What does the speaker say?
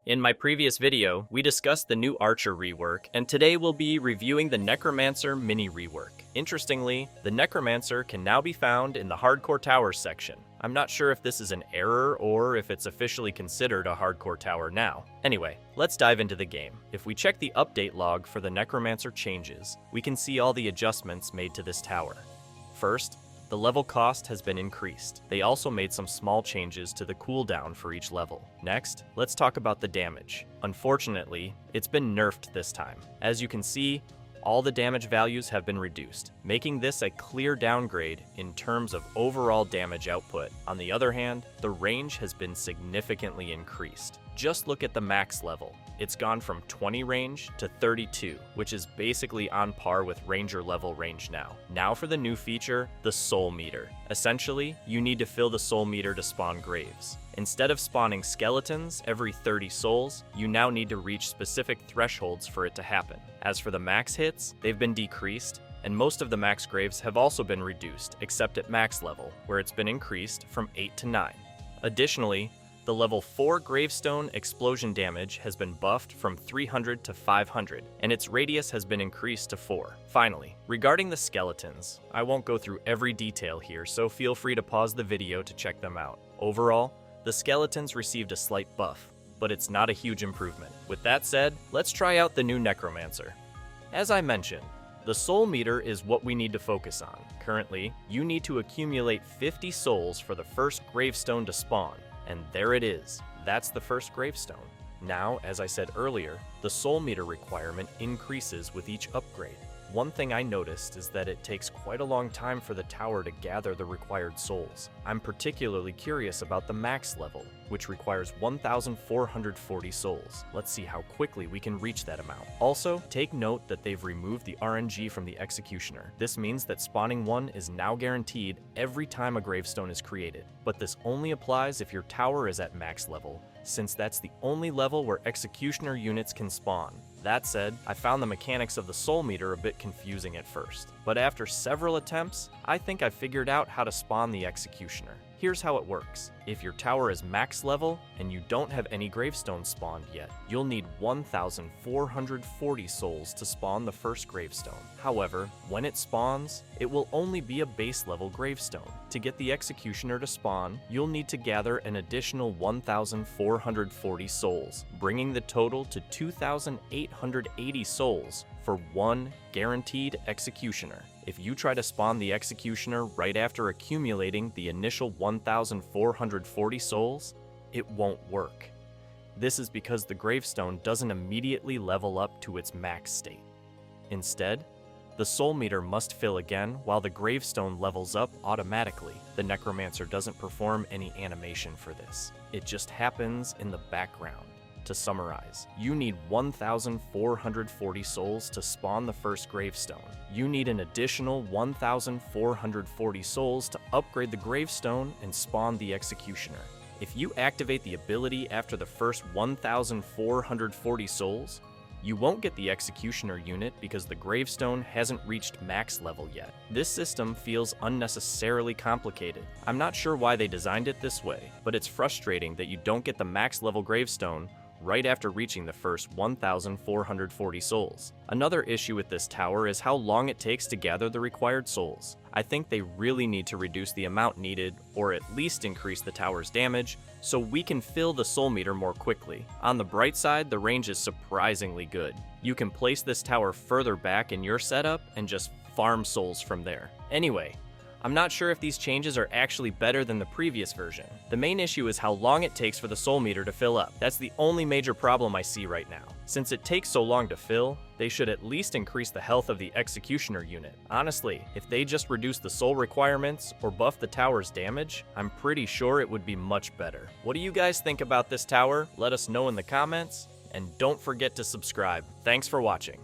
In my previous video, we discussed the new Archer rework, and today we'll be reviewing the Necromancer mini rework. Interestingly, the Necromancer can now be found in the Hardcore Towers section. I'm not sure if this is an error or if it's officially considered a Hardcore Tower now. Anyway, let's dive into the game. If we check the update log for the Necromancer changes, we can see all the adjustments made to this tower. First, the level cost has been increased. They also made some small changes to the cooldown for each level. Next, let's talk about the damage. Unfortunately, it's been nerfed this time. As you can see, all the damage values have been reduced, making this a clear downgrade in terms of overall damage output. On the other hand, the range has been significantly increased. Just look at the max level. It's gone from 20 range to 32, which is basically on par with Ranger level range now. Now for the new feature, the Soul Meter. Essentially, you need to fill the Soul Meter to spawn graves. Instead of spawning skeletons every 30 souls, you now need to reach specific thresholds for it to happen. As for the max hits, they've been decreased, and most of the max graves have also been reduced, except at max level, where it's been increased from 8 to 9. Additionally, the level 4 gravestone explosion damage has been buffed from 300 to 500, and its radius has been increased to 4. Finally, regarding the skeletons, I won't go through every detail here, so feel free to pause the video to check them out. Overall, the skeletons received a slight buff, but it's not a huge improvement. With that said, let's try out the new Necromancer. As I mentioned, the soul meter is what we need to focus on. Currently, you need to accumulate 50 souls for the first gravestone to spawn. And there it is. That's the first gravestone. Now, as I said earlier, the soul meter requirement increases with each upgrade. One thing I noticed is that it takes quite a long time for the tower to gather the required souls. I'm particularly curious about the max level, which requires 1,440 souls. Let's see how quickly we can reach that amount. Also, take note that they've removed the RNG from the Executioner. This means that spawning one is now guaranteed every time a gravestone is created. But this only applies if your tower is at max level, since that's the only level where Executioner units can spawn. That said, I found the mechanics of the soul meter a bit confusing at first, but after several attempts, I think I figured out how to spawn the Executioner. Here's how it works. If your tower is max level and you don't have any gravestones spawned yet, you'll need 1,440 souls to spawn the first gravestone. However, when it spawns, it will only be a base level gravestone. To get the Executioner to spawn, you'll need to gather an additional 1,440 souls, bringing the total to 2,880 souls for one guaranteed Executioner. If you try to spawn the Executioner right after accumulating the initial 1,440 souls, it won't work. This is because the gravestone doesn't immediately level up to its max state. Instead, the soul meter must fill again while the gravestone levels up automatically. The Necromancer doesn't perform any animation for this. It just happens in the background. To summarize, you need 1,440 souls to spawn the first gravestone. You need an additional 1,440 souls to upgrade the gravestone and spawn the Executioner. If you activate the ability after the first 1,440 souls, you won't get the Executioner unit because the gravestone hasn't reached max level yet. This system feels unnecessarily complicated. I'm not sure why they designed it this way, but it's frustrating that you don't get the max level gravestone right after reaching the first 1,440 souls. Another issue with this tower is how long it takes to gather the required souls. I think they really need to reduce the amount needed, or at least increase the tower's damage, so we can fill the soul meter more quickly. On the bright side, the range is surprisingly good. You can place this tower further back in your setup and just farm souls from there. Anyway, I'm not sure if these changes are actually better than the previous version. The main issue is how long it takes for the soul meter to fill up. That's the only major problem I see right now. Since it takes so long to fill, they should at least increase the health of the Executioner unit. Honestly, if they just reduce the soul requirements or buff the tower's damage, I'm pretty sure it would be much better. What do you guys think about this tower? Let us know in the comments, and don't forget to subscribe. Thanks for watching.